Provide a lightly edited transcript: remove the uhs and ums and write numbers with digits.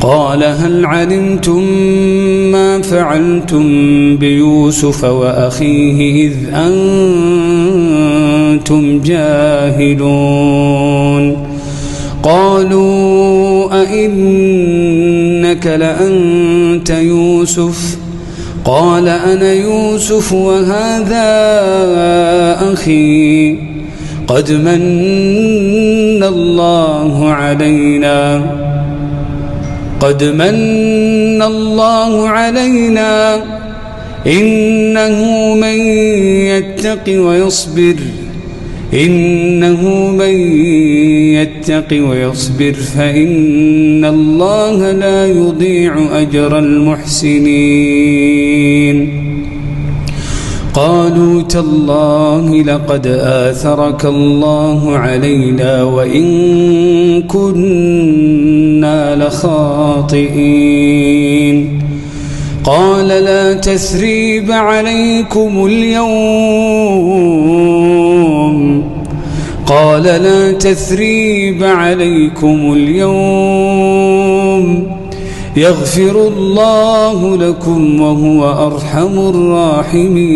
قال هل علمتم ما فعلتم بيوسف وأخيه إذ أنتم جاهلون قالوا أئنك لأنت يوسف قال أنا يوسف وهذا أخي قد من الله علينا إنه من يتق ويصبر فإن الله لا يضيع أجر المحسنين قالوا تالله لقد آثرك الله علينا وإن كنا لخاطئين قال لا تثريب عليكم اليوم يغفر الله لكم وهو أرحم الراحمين